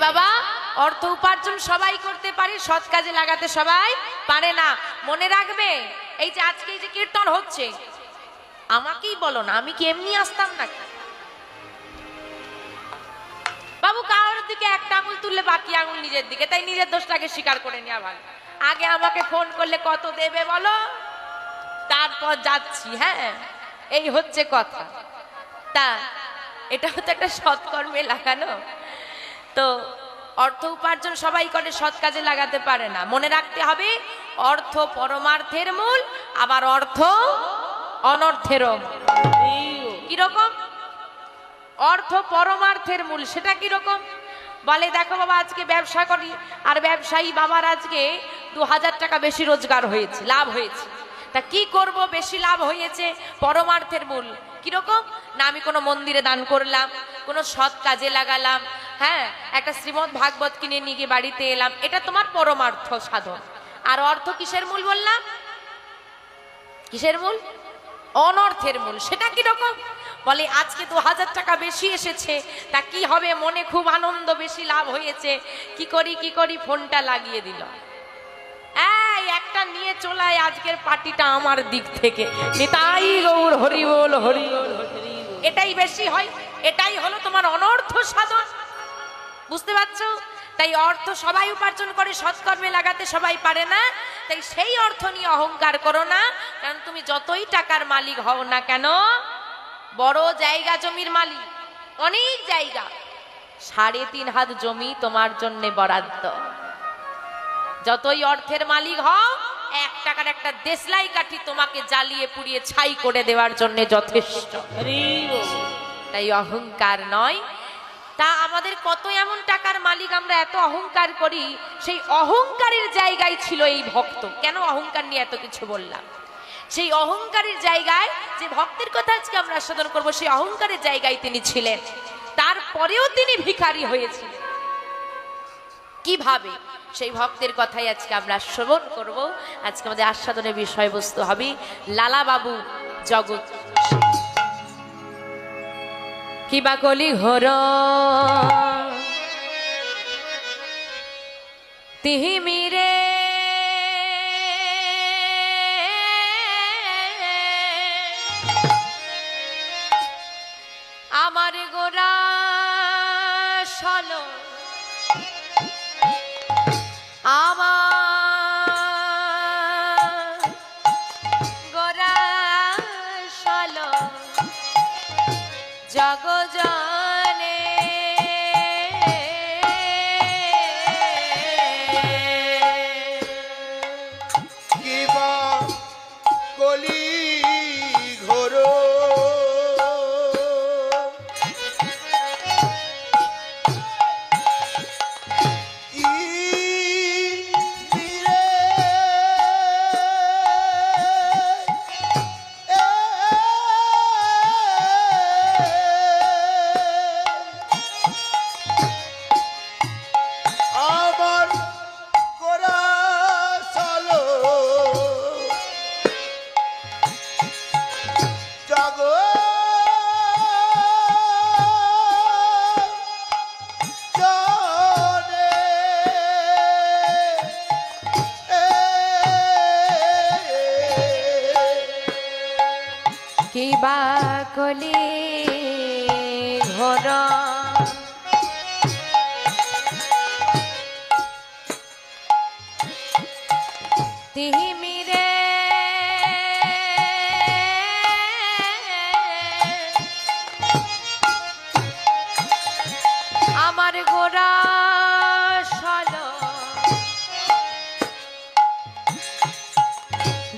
বাবা অর্থ উপার্জন সবাই করতে পারে, সৎ কাজে লাগাতে সবাই পারে না। মনে রাখবে, এই যে আজকে এই যে কীর্তন হচ্ছে, আমাকেই বলো না, আমি কি এমনি আসতাম নাকি? বাবু কারোর দিকে একটা আঙুল তুললে বাকি আঙুল নিজের দিকে, তাই নিজের দোষটাকে স্বীকার করে নেওয়া ভালো। আগে আমাকে ফোন করলে কত দেবে বলো, তারপর যাচ্ছি। হ্যাঁ, এই হচ্ছে কথা। তা এটা হচ্ছে একটা সৎকর্মে লাগানো। তো অর্থ উপার্জন সবাই করে, সৎ কাজে লাগাতে পারে না। মনে রাখতে হবে, অর্থ পরমার্থের মূল, আবার অর্থ অনর্থেরও। কিরকম অর্থ পরমার্থের মূল, সেটা কিরকম বলে? দেখো বাবা, আজকে ব্যবসা করি, আর ব্যবসায়ী বাবার আজকে 2000 টাকা বেশি রোজগার হয়েছে, লাভ হয়েছে। তা কি করব, বেশি লাভ হয়েছে, পরমার্থের মূল। কিরকম না, আমি কোনো মন্দিরে দান করলাম, কোনো সৎ কাজে লাগালাম, হ্যাঁ, একটা শ্রীমদ্ ভাগবত কিনে নিয়ে গিয়ে বাড়িতে এলাম, এটা তোমার পরমার্থ সাধন। আর অর্থ কিসের মূল বললাম? কিসের মূল? অনর্থের মূল। সেটা কিরকম বলে? আজকে 2000 টাকা বেশি এসেছে, তা কি হবে, মনে খুব আনন্দ, বেশি লাভ হয়েছে, কি করি ফোনটা লাগিয়ে দিল, এই একটা নিয়ে চলায় আজকের পার্টিটা আমার দিক থেকে, নিতাই গৌর হরি বল হরি বল। এটাই বেশি হয়, এটাই হলো তোমার অনর্থ সাধন। বুঝতে পারছো? তাই অর্থ সবাই উপার্জন করে, সৎকর্মে লাগাতে সবাই পারে না। তাই সেই অর্থ নিয়ে অহংকার করো না, কারণ তুমি যতই টাকার মালিক হও না কেন, বড় জায়গা জমির মালিক, অনেক জায়গা, 3.5 হাত জমি তোমার জন্য বরাদ্দ। যতই অর্থের মালিক হও, 1 টাকার একটা দেশলাই কাঠি তোমাকে জ্বালিয়ে পুড়িয়ে ছাই করে দেওয়ার জন্য যথেষ্ট। তাই অহংকার নয়। তা আমাদের কত এমন টাকার মালিক, আমরা এত অহংকার করি, সেই অহংকারের জায়গায় ছিল এই ভক্ত। কেন অহংকার নিয়ে এত কিছু বললাম? সেই অহংকারের জায়গায়, যে ভক্তের কথা আজকে আমরা আস্বাদন করব, সেই অহংকারের জায়গায় তিনি ছিলেন, তারপরেও তিনি ভিখারি হয়েছিলেন। কিভাবে, সেই ভক্তের কথাই আজকে আমরা শ্রবণ করব। আজকে আমাদের আস্বাদনের বিষয়বস্তু হবে লালা বাবু জগৎ। কিবা কলি ঘোর তিহিমিরে, আমার গোরা সলো, আমার গোরা সলো জগজনে, কিবা কলি ঘোর কিবা কলি ঘোর তিহিমিরে, আমার গোরা সলো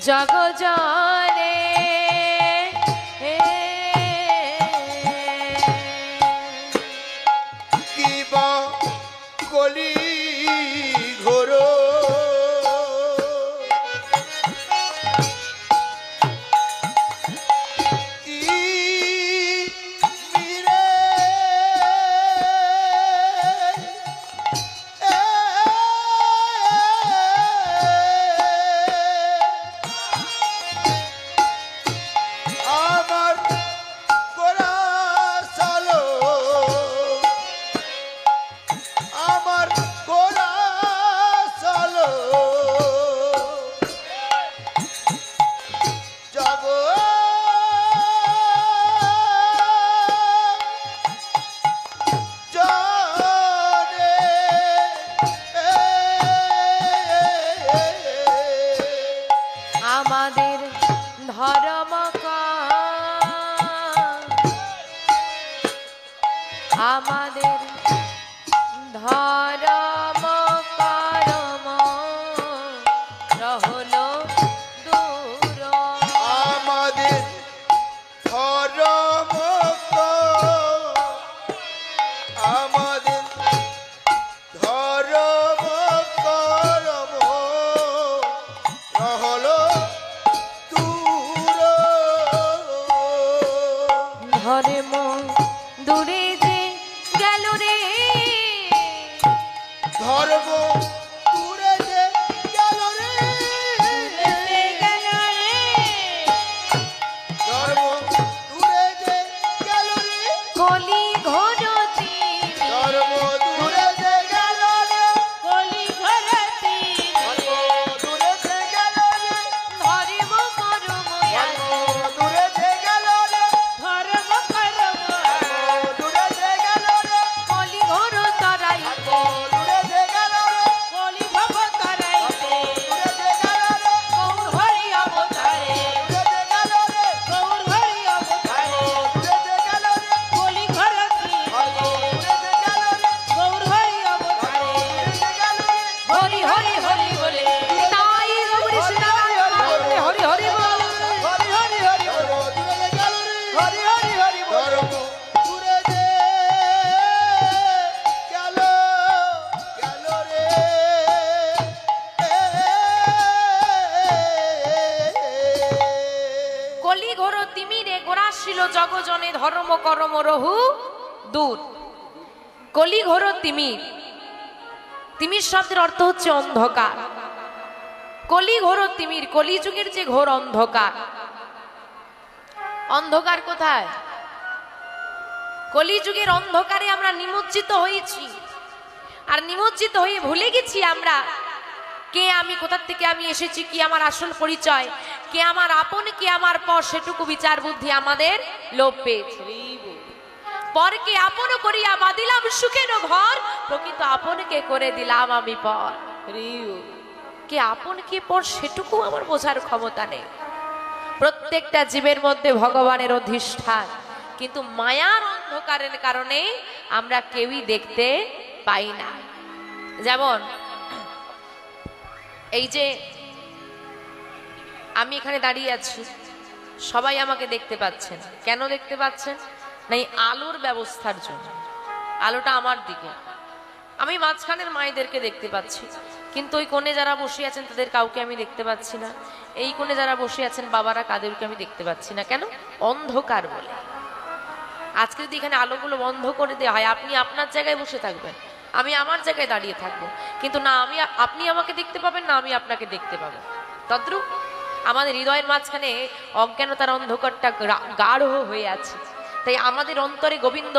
জগজনে, কিবা কলি ঘোর আমার আমাদের ধর্ম করম রহলো দূর। আমাদের ধর্ম আমাদের ধর্ম করম রহলো দূর। ধর্ম দূরে যে গেল রে, ধর্ম দূরে যে গেল রে, ধর্ম দূরে যে গেল রে, কলি ঘোর তিমিরে, ধর্ম দূরে যে গেল রে, কলি ঘোর তিমিরে, ধর্ম দূরে যে গেল রে, ধর্ম করম ধর্ম দূরে যে গেল রে, ধর্ম করম দূরে যে গেল রে, কলি ঘোর তরাইতে, দূরে যে গেল রে, কলি ভব তরাইতে, দূরে যে গেল রে, গৌর হরি অবতারে, দূরে যে গেল রে, গৌর হরি অবতারে, দূরে যে গেল রে, কলি ঘোর তিমিরে, দূরে যে গেল রে, গৌর হরি অবতারে, দূরে যে গেল রে, হরি হরি হরি বলে তাই গৌরী সীতারাম বলে হরি হরি বল। হরি হরি হরি ধর্ম দূরে যে গেল রে, হরি হরি হরি ধর্ম দূরে যে গেল গেল রে। কলি ঘোর তিমিরে গোরাশিল জগজনে ধর্ম করম রহু দূর। কলি ঘোর তিমির, তিমির শব্দের অর্থ হচ্ছে অন্ধকার। কলি ঘোর তিমির, কলিযুগের যে ঘোর অন্ধকার। অন্ধকার কোথায়? কলিযুগের অন্ধকারে আমরা নিমজ্জিত হয়েছি, আর নিমজ্জিত হয়ে ভুলে গেছি আমরা কে আমি, কোথা থেকে আমি এসেছি, কি আমার আসল পরিচয়, কে আমার আপন কে আমার পর, সেটুকু বিচার বুদ্ধি আমাদের লোপ পেয়েছে। পরকে আপন করিয়া বাঁধিলাম সুখের ঘর, প্রকৃত আপনকে করে দিলাম আমি পর। কে আপন কে পর সেটুকু আমার বোঝার ক্ষমতা নেই। প্রত্যেকটা জীবের মধ্যে ভগবানের অধিষ্ঠান, কিন্তু মায়ার অন্ধকারের কারণে আমরা কেউই দেখতে পাই না। যেমন এই যে আমি এখানে দাঁড়িয়ে আছি, সবাই আমাকে দেখতে পাচ্ছেন। কেন দেখতে পাচ্ছেন? না, এই আলোর ব্যবস্থার জন্য। আলোটা আমার দিকে, আমি মাঝখানের মায়েদেরকে দেখতে পাচ্ছি, কিন্তু ওই কোণে যারা বসে আছেন তাদের কাউকে আমি দেখতে পাচ্ছি না। এই কোণে যারা বসে আছেন বাবারা, কাদেরকে আমি দেখতে পাচ্ছি না। কেন? অন্ধকার বলে। আজকে যদি এখানে আলোগুলো বন্ধ করে দেওয়া হয়, আপনি আপনার জায়গায় বসে থাকবেন, আমি আমার জায়গায় দাঁড়িয়ে থাকবো, কিন্তু না আপনি আমাকে দেখতে পাবেন, না আমি আপনাকে দেখতে পাবো। তদ্রূপ আমাদের হৃদয়ের মাঝখানে অজ্ঞানতার অন্ধকারটা গাঢ় হয়ে আছে। তাই আমাদের অন্তরে গোবিন্দ